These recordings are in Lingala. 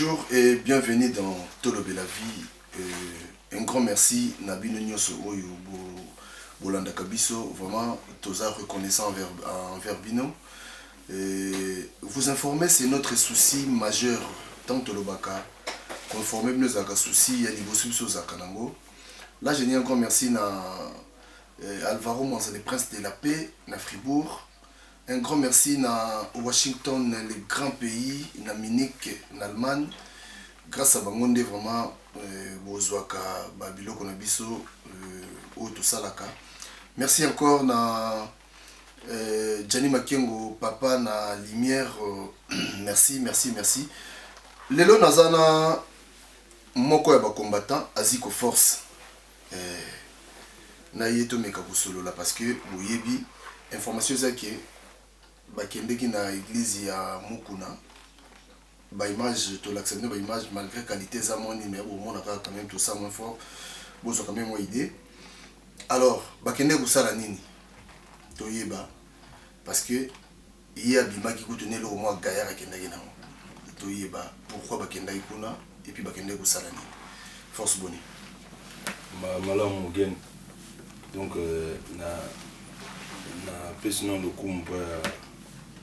Bonjour et bienvenue dans Tolobe la vie. Un grand merci Nabino Nyoso Oyo Bolanda Kabiso. Vraiment, tosa reconnaissant envers Bino. Vous informer, c'est notre souci majeur dans Tolobaka. Conformer nos soucis à niveau Zakanango. Là, je dis un grand merci à Alvaro Manza, le prince de la paix, à Fribourg. Un grand merci à Washington, le grand pays, à Munich, en Allemagne. Grâce à Bangonde, vraiment, Bozouaka, Babilo, Konabiso, tout ça là. Merci encore à Gianni Makengo, papa, na Lumière. Merci. Lelo Nazana, moko ya combattant, Aziko Force. Na yeto meka kusolo là parce que boyebi information ça qui bakendeki na église ya Mukuna ba image to l'accepter ba image malgré qualité za mon numéro on a quand même tout ça moins fort bozo quand même idée alors bakende kusala nini to yeba parce que il y a bima qui contenait le moins gaillard kendaki na to yeba pourquoi bakendaki kuna et puis bakende kusala nini force boni malamu mugen donc na personne de kumpa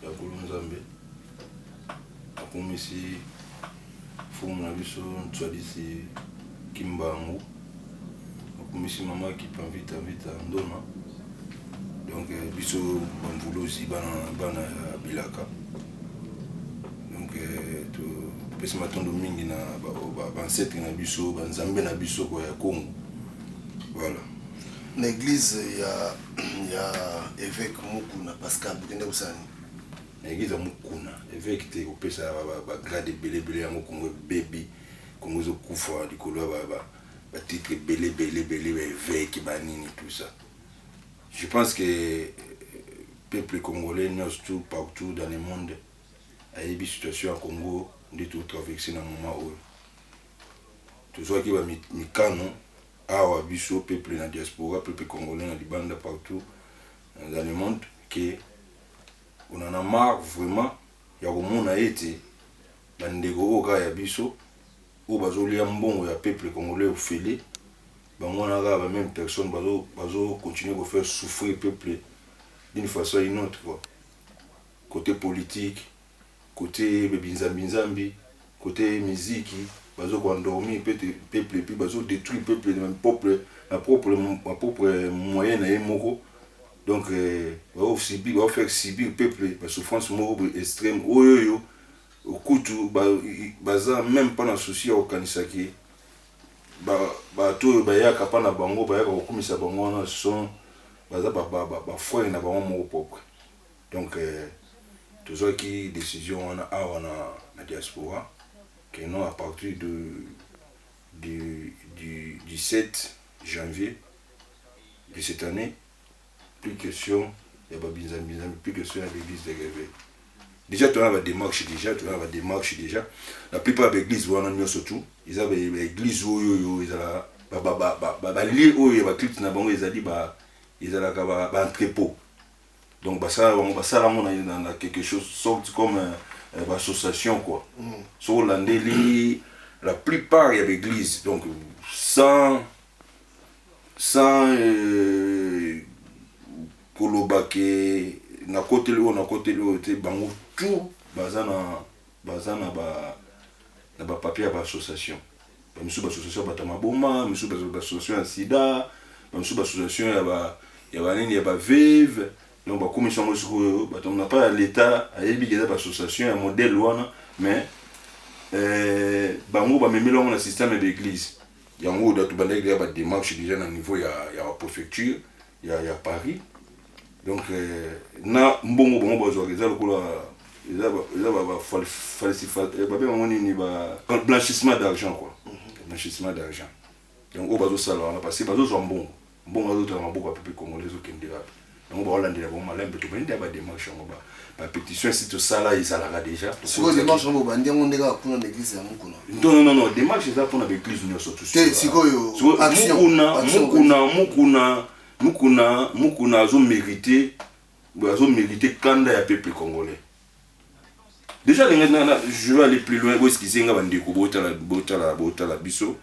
ya kulunzambe akumisi fumu na biso ntwadisi kimbangu akumisi mama qui vita ndona donc biso bamvulozi bana bilaka donc to pesi matondo mingi na bansetre na biso banzambe na biso ko ya Congo voilà. L'église, il y a évêque Mukuna, Pascal, vous avez ça. L'église à Mukuna, évêque te au pesa ba grade belé à Mukungo bébé, comme vous kufa du colo ba titre belé évêque banini tout ça. Je pense que le peuple congolais tout partout dans le monde a eu une situation au Congo de tout traverser dans le moment où tout ça qui va mikano awa biso peuple na diaspora peuple congolais na libanda partout dans le monde que on en a marre vraiment ya komona ete bandeko oka ya biso o bazolia mbongo ya peuple congolais ofele bango na ba même personne bazo continuer à faire souffrir le peuple d'une façon ou d'une autre quoi. Côté politique, côté binzambi, côté musique bazo ko endormir peuple et puis bazo détruire peuple même peuple ma propre moyen na moko donc va faire subir peuple la souffrance moko extrême oyo au kutu baza même pas na souci au kanisaki ba to ba yaka pa na bango ba yaka kokumisa bango na son baza ba foi na bango moko propre donc tout ça qui décision na diaspora que non à partir du 7 janvier de cette année, plus question, il y a plus question à l'église de réveil. Déjà, tu as la démarche déjà. La plupart des églises, surtout, ils ont des églises où ils ont un entrepôt. Donc, ça, on a quelque chose sorte comme association quoi. Sur l'andeli la plupart il y a l'église donc sans kolobake na côté le te bango tout bazana ba papier ba association ba misu ba association batama boma misu ba association ya sida ba misu ba association ya ba nini ya ba vive donc la commission on n'a pas l'état a ébi des associations un modèle wana mais bango ba memelo na système d'église yango da to bandé ba démarche déjà na niveau ya préfecture ya Paris donc na mbongo bango bazo réserve lokola ba falsifier ba be ngoni ni ba blanchissement d'argent quoi blanchissement d'argent donc o bazo sala na parce que bazo zo mbongo bazo ta maboko a peuple congolais zo kendira on va aller dans le malin peut venir des démarches ma pétition si tout ça là ils allaient déjà sur les démarches on va dire on est là pour l'église à Mukuna non démarche ça pour l'église nous surtout Mukuna zo mérité kanda ya peuple congolais Déjà, je vais aller plus loin. Où est-ce qu'ils ont dit que la biso.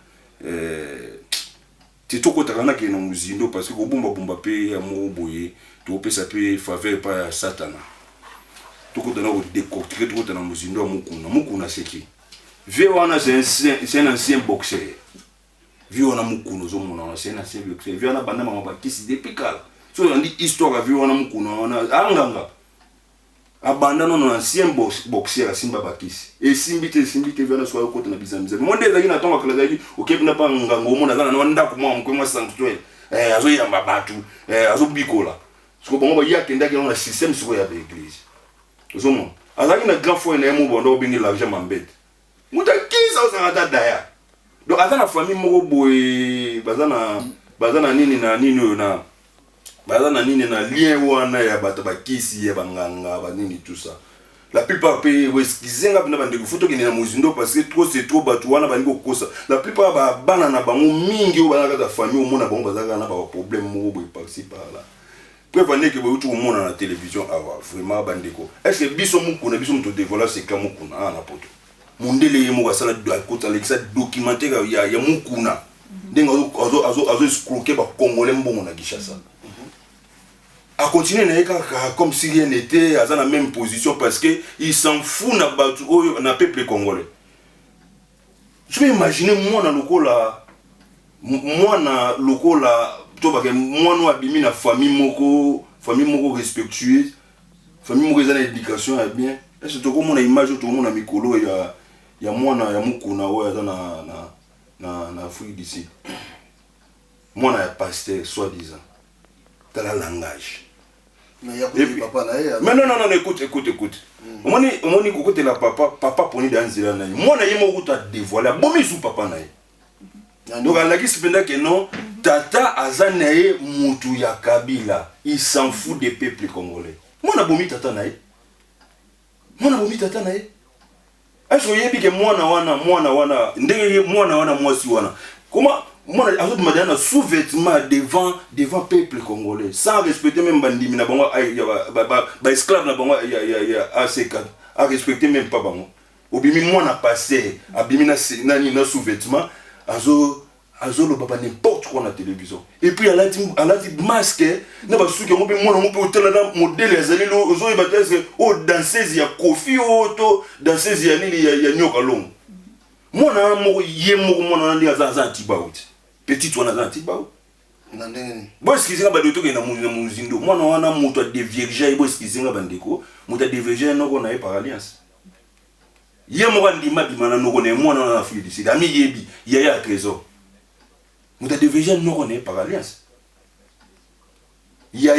C'est tout côté quand on a muzindo parce que au bomba pe amour boye, tu peux ça peut faveur pas satana. Tout côté on a décortiqué tout côté on a muzindo mukuna c'est qui. Viona c'est un ancien boxeur. Viona mukuna zomona c'est un ancien boxeur. Viona banda mama qui se dépicale. So on dit histoire Viona mukuna on a anganga. Abandonne un ancien boxeur à Simba Bakis. Et Simbite vient de soir au côté de la bizarre. Mon désir n'a pas que la vie, ok, n'a pas un gango, n'a pas un dako, moi, sanctuaire. Azo yamba batu, azo bikola. Ce qu'on y a qui est dans le système sur l'église. Zomo. Azaki na grand frère na mo bondo bingi l'argent m'embête. Muta qui ça ça daya. Donc à la famille moko boy bazana nini na bazana nini na lien wana ya bato bakisi ya banganga banini tout ça. La plupart pe weskizenga bina bande photo ki na muzindo parce que trop c'est trop bato wana bani ko kosa. La plupart ba bana na bango mingi o bana ka famille o mona bango bazaka na ba problème mo boy par-ci par là. Prévenez que vous tout le monde à la télévision avoir vraiment bandeko. Est-ce que biso mukuna biso mto dévoiler c'est comme mukuna na poto. Mondele mo ka sala do akota alexa documentaire ya mukuna. Denga azo escroquer ba congolais mbongo na Kinshasa. A continuer comme si rien n'était dans la même position parce que il s'en fout na peuple congolais. Je peux imaginer moi na lokola to ba ke moi no abimi na famille moko respectueuse, famille moko za na éducation ya bien. Est-ce que to ko mona image to mona mikolo ya mwana ya mukuna oya za na Afrique du Sud. Mwana ya pasteur soi-disant. Dans le langage. Mais non, écoute. Moni côté la papa poni dans zela na. Moi na yemo kuta dévoiler. Bomi sou papa na. Donc à la qui sependa que non, tata azanae mutu ya Kabila. Il s'en fout des peuples congolais. Moi na bomi tata na. Est-ce que yebi que moi na wana ndenge moi na wana moi si wana. Comment moi azo de madame sous-vêtement devant peuple congolais sans respecter même bandimi na bango ba esclave na bango ya AC4 a respecter même pas bango obimi moi na passé abimi na sous-vêtement azo lo baba n'importe quoi na télévision et puis elle a dit masque na ba suki ngo be moi na hôtel na modèle ezali lo ozo e batese o danseuse ya Kofi to danseuse ya nini ya nyoka long moi na mo yemo moi na ndi azaza tibauti petit wana za tibau na ndenge bo skizinga ba doto ke na muzindo mwana wana mutu a devierge bo skizinga bandeko mutu a devierge noko na par alliance ye mo kan ndima bimana noko na mwana na Afrique du Sud ami yebi ya trésor mutu a devierge noko na par alliance ya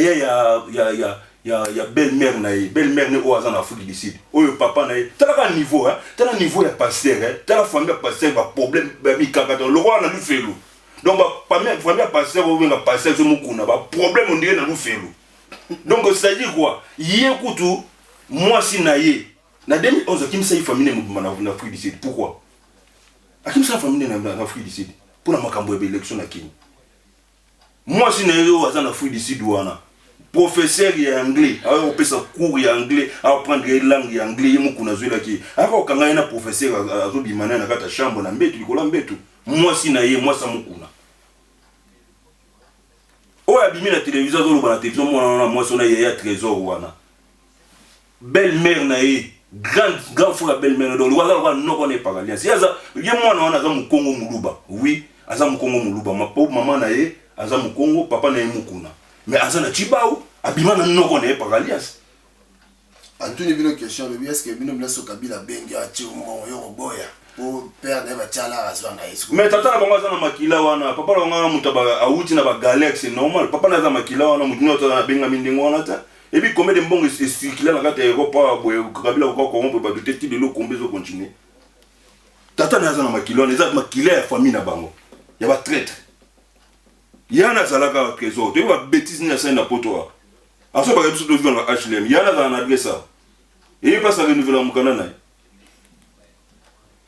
belle-mère na belle-mère ne o azana Afrique du Sud oyo papa na tala niveau ya pasteur tala famille ya pasteur ba problème ba mi kakato lo wana lu felo. Donc, famille pasteur ou bien pasteur sur mukuna, ba problème on dirait na nous felo. Donc ça dit quoi? Yé kutu moi si naye. Na 2011 kim sa famille na Afrique du Sud. Pourquoi? Akim sa famille na Afrique du Sud. Pour la makambo élection na Kenya. Moi si naye o azana Afrique du Sud wana. Professeur ya anglais, on peut sa cours ya anglais, apprendre langue ya anglais mukuna zoela ki. Aka kanga na professeur azo bimana na kata chambre na mbetu likola mbetu. Moi si naye moi sa mukuna. O abimi la télévision zo lo la télévision moi sona ya trésor wana. Belle-mère naye, grand frère belle-mère donc le wala no connaît pas alliance. Yaza ye moi na za mukongo muluba. Oui, aza mukongo muluba. Ma pauvre maman naye, aza mukongo, papa naye mukuna. Mais azana tibao abima na no connaît pas alliance. Antuni bino question le est-ce que bino blaso Kabila bengi ati mo yo boya. Pour père ne va tiala azwanga yesu. Mais tata na bango azana makila wana, papa na ngana mutaba auti na ba galaxy normal. Papa na za makila wana mutino to benga mindingo wana ta. Et puis combien de bons circuler na kata Europa boye Kabila ko ko ba de ti de lo combien zo continuer. Tata na za na makila wana, za makila ya famille na bango. Ya ba traître. Yana zalaka trésor, tu vas bêtise na ça na poto. Aso ba biso to vivre na HLM, yana za na adresse ça. Et il passe à renouveler mon canana.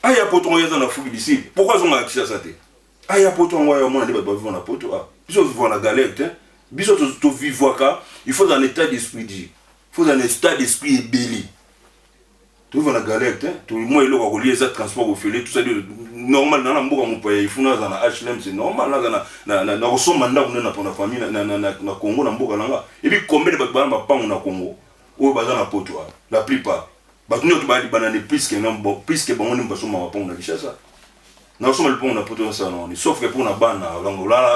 Aya poto on yaza na Afrique du Sud. Pourquoi on a accès à ça té? Aya poto on va moi ba vivre na poto. Biso vivre na galère té. Biso to vivre ka, il faut un état d'esprit dit. Il faut un état d'esprit ébélé. Tu vas la galette, hein. Tout moi il a relié ça transport au filet, tout ça normal dans la mboka mon pays, il faut na HLM, c'est normal na ressources mandat on na pour la famille na Congo na mboka langa. Et puis combien de bana ba pa na Congo. O baza na poto la plupart. Ba tu ba di banane plus que non bon, plus que bon on pas soma pa on na richesse. Na soma le pont na poto ça non, sauf que pour na bana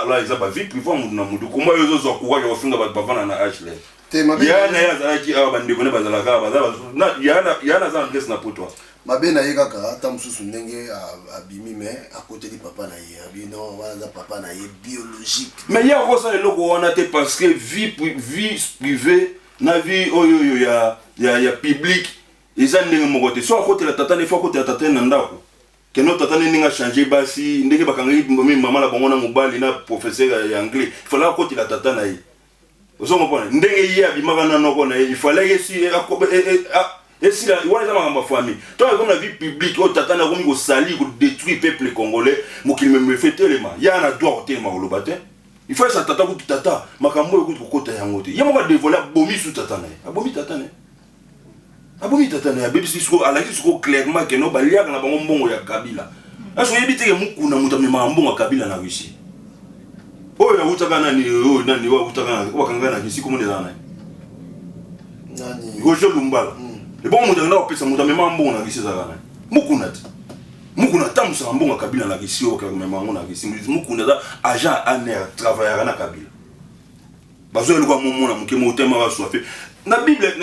là ils a pas vie privée na mudu. Comment ils ont courage au finga ba bana na HLM. Yana ya zaki aba ndiko ne bazala ka bazala na yana za ngesi na poto. Mabe na ye kaka ata mususu ndenge abimi mais à côté du papa na ye abino wala papa na ye biologique. Mais ya ko ça le loko wana te parce que vie privée na vie oyo ya public eza ndenge moko te. So à côté la tata ne faut côté la tata na ndako. Que notre tata ne nga changer basi ndenge bakangi maman la bango na mobali na professeur ya anglais. Il fallait à côté la tata na ye. Vous comprenez? Ndenge ye abimaka na noko na ye, il fallait esi et si la ma famille. Toi comme la vie publique, oh tata na komi ko sali ko détruire peuple congolais, mo qu'il me fait tellement. Ya na droit tellement au batin. Il faut ça tata ko tata, makambo ko kota yango te. Ya mo ka dévoiler bomi sous tata na. Abomi tata na. Abomi tata na, bébé siko ala siko clairement que no balia na bango mbongo ya Kabila. Aso yebite ke mukuna mutamema mbongo ya Kabila na Russie. Oh ya utaka nani wa utaka wakanga na kisi komone zana. Nani? Roger Lumbala. Et bon muta na opesa muta mema mbongo na kisi zana. Mukuna tamusa mbongo Kabila na kisi o ka mema mbongo na kisi mukuna da agent aner travailleur na Kabila. Bazo elwa momo na muke motema wa soifé. Na Bible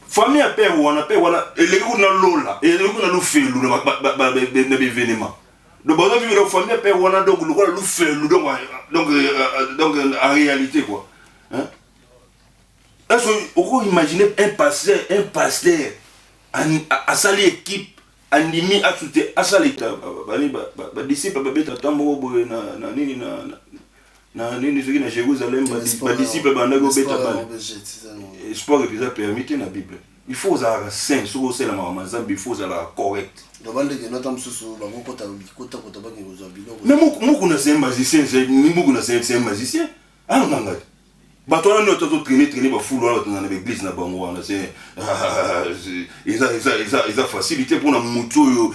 famille a père ou on a père wana eleko na lola eleko na lufelu na événement. Donc bon vu la famille père wana donc le lufelu donc en réalité quoi. Hein? Est-ce qu'on peut imaginer un pasteur à sali équipe animi à soutenir à sali ba disciple ba beta tambo na nini na nini ce qui na Jérusalem ba disciple ba ndago beta ba sport que ça permet na Bible. Il faut avoir saint sur c'est la maman zambi il faut avoir correct. Mais moi c'est un magicien, c'est un magicien. Ah non non. Bah toi on a traîner ba fou dans l'église na bango on c'est ils a facilité pour na moto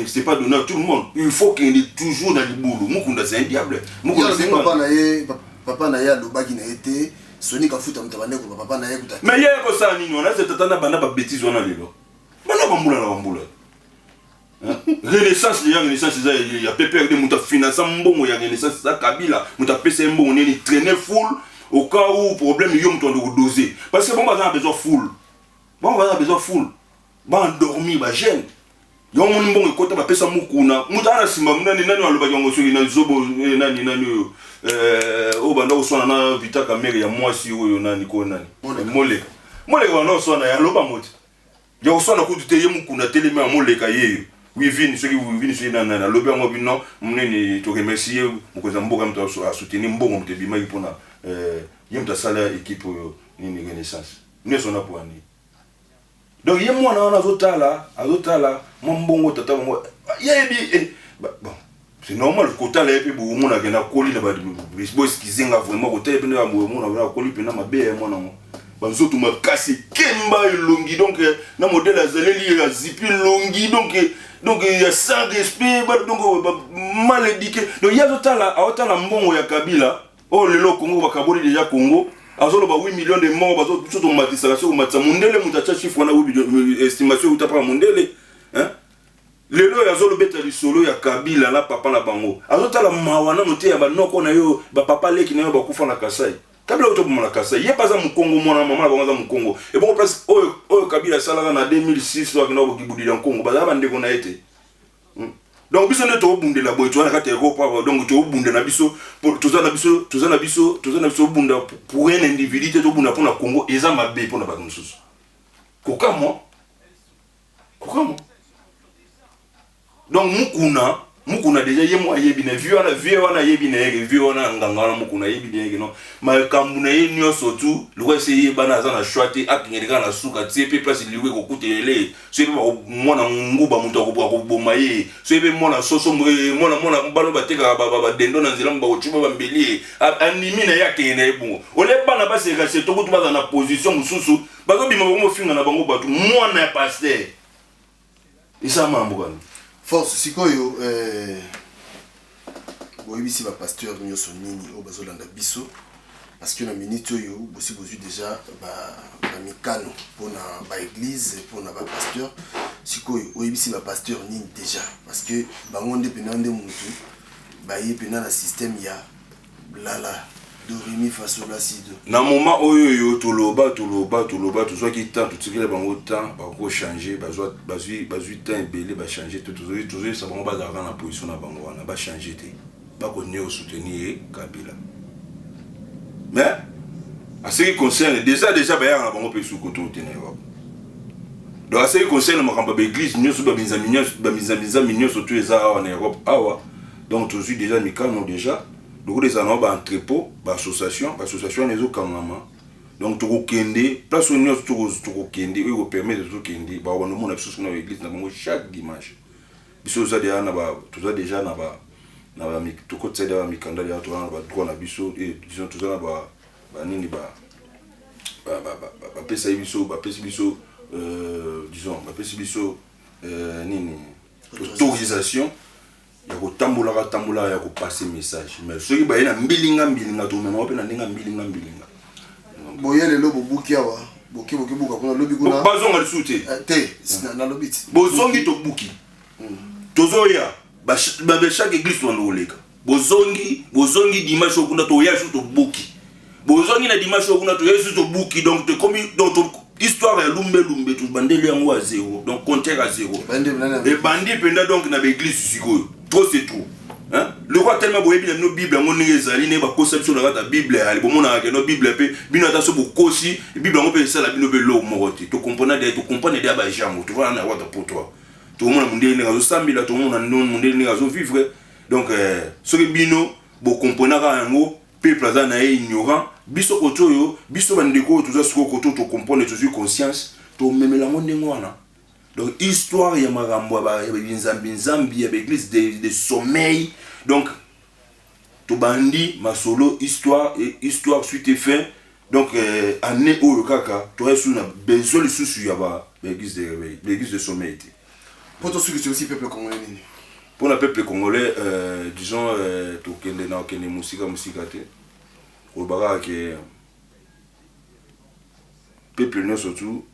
c'est pas donné à tout le monde. Il faut qu'il est toujours dans le boulot. Mukunda c'est un diable. Mukunda c'est papa na ya lobaki na été Soni ka futa mtabane ko papa na ye kuta. Mais yé ko ça nini on a cette tata na bana ba bêtise wana lelo. Bana bambula. Renaissance il y a pépère de muta financer mbongo ya renaissance ça Kabila muta pesa mbongo ni traîner full au cas où problème yo mto ndo doser parce que bon ba a besoin full. Ba endormi ba jeune. Yo mon mbongo ko ta ba pesa mukuna muta na simba nani aloba yango so na zobo nani o banda usona na vita kamere ya mwasi oyo nani ko nani moleka wana usona ya loba moti ya usona ko tuteye mukuna telema moleka yeyo wivini soki na loba ngo bino mnene to remercier mukoza mboka mto a soutenir mbongo mtebima ipona yemta sala équipe nini renaissance neso na poani donc ye mwana wana azotala mbongo tata ngo yebi bon. C'est normal, le quota là, puis bon, on a gagné la colis là-bas, boys qui zinga vraiment, côté puis on a la colis puis on a bien moi non. Bah surtout m'a cassé kemba longi donc na modèle azaleli ya zipi longi donc il y a sans respect donc mal éduqué. Donc il y a autant mbongo ya Kabila, oh lelo Congo bakaboli déjà Congo, azolo ba 8 millions de morts bazo surtout matisa sur matsa mundele mutacha chiffre na estimation utapra mundele, hein? Lelo ya zolo beta li solo ya Kabila la papa na bango azota la mawana mote ya banoko na yo ba papa leki na yo bakufa na Kasai Kabila oto na Kasai ye paza mukongo mwana mama bango za mukongo et bon place oyo Kabila salaka na 2006 wa kina bokibudi na Kongo baza ba ndeko na ete donc biso ne to bundela boy to na kate ko pa donc to bundela na biso toza na biso bunda pour un individu to bunda pour na Kongo eza mabe pour na ba mususu kokamo donc mukuna mukuna déjà ye mo ayebi na vie wana yebi na yeke vie wana nganga wana mukuna yebi na yeke non makambu na ye nyonso tu loko ese yebana aza na choix te akengeleka na suka tie mpe place liwe kokutelele so yepe mwana nguba moto akoboma ye so yepe mwana soso mwana bano batekaka badendo na nzela bakocuba bambeli animi na ye akenge na ye bongo ole bana baseka se tokutu baza na position mosusu bazobima bakomofinga na bango bato mwana ya paster esa mambo kana force sikoyo boyebisi bapasteur nyonso nini oyo bazolanda biso parce que na minute oyo bosi bozwi déjà bamikano mpona baeglise mpona bapasteur sikoyo oyebisi bapasteur nini déjà parce que bango nde mpena nde mutu baye mpena na système ya lala dorimi fasola sido na moment oyo toloba tozwaki temps totikela bango temps bakochange bazwi temps ebele bachange te tozoyesa bango bazalaka na position na bango wana bachange te bakonye osoutenir Kabila mais à ce qui concerne déjà bayaka na bango mpe sukoto te na Europe donc à ce qui concerne makambo baeglise nyonso bamizami nyonso to eza awa na Europe awa donc tozwi déjà mikano déjà donc les anneaux entrepôt association les autres cameraman donc tout kende place où nous tout kende oui permet de tout kende bah on nous a besoin sur l'église dans chaque dimanche biso ça déjà na ba tout côté de mikanda ya to na ba droit na biso et disons tout ça na ba nini ba pesa biso disons ba pesa biso nini autorisation ya kotambola ya kopasser message mais soki baye na mbilinga to mema pe na ndinga mbilinga boye lelo bobuki awa boki buka kuna lobi kuna bazonga lisute te na lobiti bozongi to buki tozoya ba chaque église to ndoleka bozongi dimanche okuna to ya to buki bozongi na dimanche okuna to yesu to buki donc te comme donc histoire ya lumbe tout bandeli yango à zéro donc compter à zéro et bandi penda donc na l'église sikoyo trop c'est trop hein le roi tellement boyebi na no bible ngo ninge ezali ne ba conception na ta bible ali bomona ke no bible pe bino ata so bokosi bible ngo pe sala bino be lo morote to comprendre de ba jango to wana wa pour toi to mona mundeli nga zo sambila to mona non mundeli nga zo vivre donc ce que bino bo comprendre yango peuple aza na ignorant biso kotoyo biso bandeko to za siko koto to comprendre to conscience to memela ngo ndengwana. Donc histoire ya magambo ba nzambi ya l'église de sommeil donc to bandi masolo histoire et histoire suite et fin donc année oyo kaka to resu na besoin lisusu ya ba l'église de sommeil. Pour toi c'est aussi peuple congolais. Pour le peuple congolais disons to kende na kende musika te ko baga ke peuple no surtout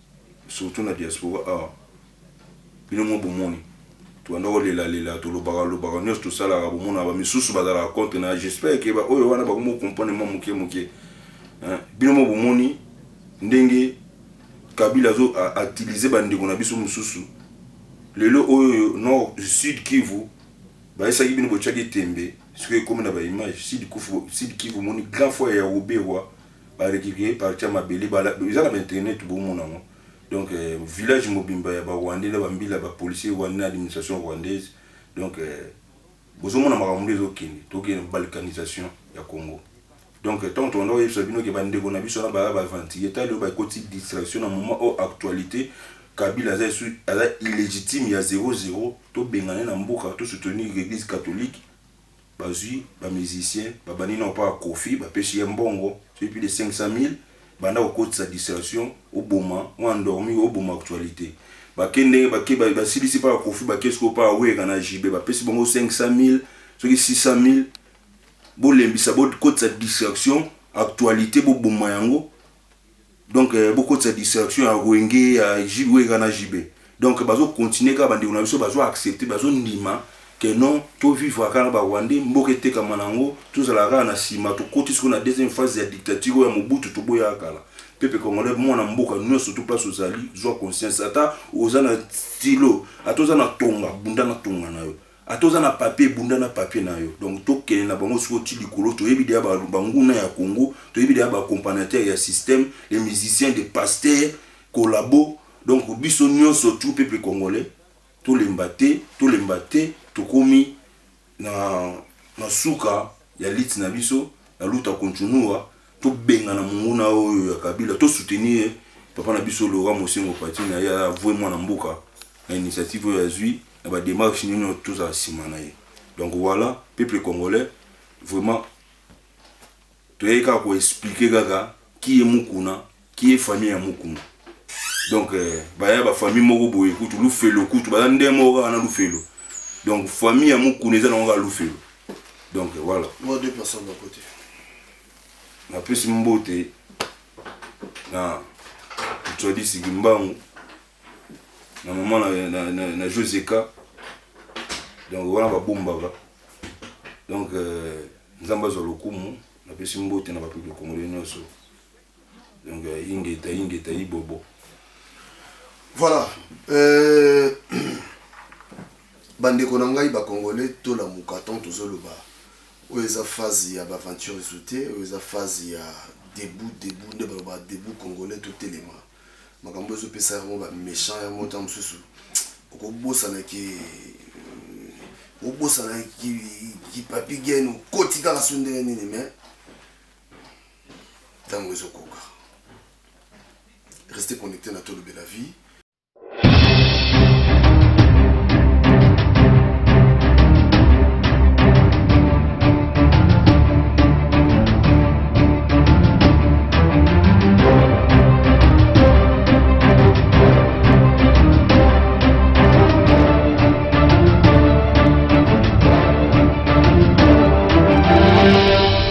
na diaspora bino mo bomoni to ando lela to lobaka nyos to sala ka bomona ba misusu bazala compte na j'espère que ba oyo wana ba ko mo comprendre mo muke hein bino mo bomoni ndenge Kabila zo a utiliser ba ndeko na biso mususu lelo oyo no Sud Kivu ba esa bino bo tchaki tembe ce que comme na ba image Sud Kivu moni grand fois ya Oberwa ba récupérer par tia mabeli ba ils ont internet bomona mo. Donc village mobimba ya ba Rwandais la bambila ba policier rwandais administration rwandaise donc bozomona makambo ezo kende to ke balkanisation ya Congo donc tant on doit sabino ke bande ko na biso na ba ventier ta le ba côté distraction na moment au actualité Kabila za illégitime ya 0-0 to bengane na mboka to soutenir l'église catholique bazui ba musicien ba bani non pas Kofi ba pêcher mbongo c'est plus de 500 000 banda au côté sa distraction au boma ou endormi au boma actualité ba kende ba silisi pa Kofi ba qu'est-ce ko pa we kana jibe ba pesi bongo 500 000 so 600 000 bo lembisa bo côté sa distraction actualité bo boma yango donc beaucoup de sa distraction à Rwenge à jibe kana jibe donc bazo continuer ka bandi na biso bazo accepter bazo ndima que non to vivre kana ba Rwanda mbokete kama nango to zala na sima to koti siko na deuxième phase ya dictature ya Mobutu to boya kala pepe congolais mona mboka nous surtout place ozali zo conscience ata ozana stylo atoza na tonga bunda na tonga na yo atoza na papier bunda na papier na yo donc to kene na bango siko ti likolo to yebi dia ba banguna ya Congo to yebi dia ba accompagnateur ya système les musiciens des pasteurs collabo donc biso nyonso tout peuple congolais to lembate to komi na suka ya lit na biso na luta continua to benga na munguna oyo ya Kabila to soutenir papa na biso Laurent Mosengo Pati na ya vraiment na mboka na initiative ya zui na ba démarche nino to za simana ye. Donc voilà, peuple congolais vraiment toyeka ko expliquer gaga qui est mukuna, qui est famille ya mukuna. Donc baya ba famille moko boye kutu lu felo kutu ba ndemo ga na lu felo. Donc famille ya mukuna eza na nga lu felo. Donc voilà. Moi deux personnes d'un côté. Na pesi mbote na Tsodi Sigimbangu na maman na Joseka. Donc voilà ba bombaka. Donc nzamba zo lokumu na pesi mbote na ba peuple congolais nyonso. Donc ingeta ibobo. Voilà. Bandeko na ngai ba congolais to la mukaton to zoloba. Ou eza phase ya aventure sauté, ou eza phase ya debout congolais tout élément. Makambo zo pesa mo ba méchant ya mota msusu. Ko bossa na ki papi genu kotika ka sunde nini mais tango zo koka. Restez connectés à Tolo Bella Vie.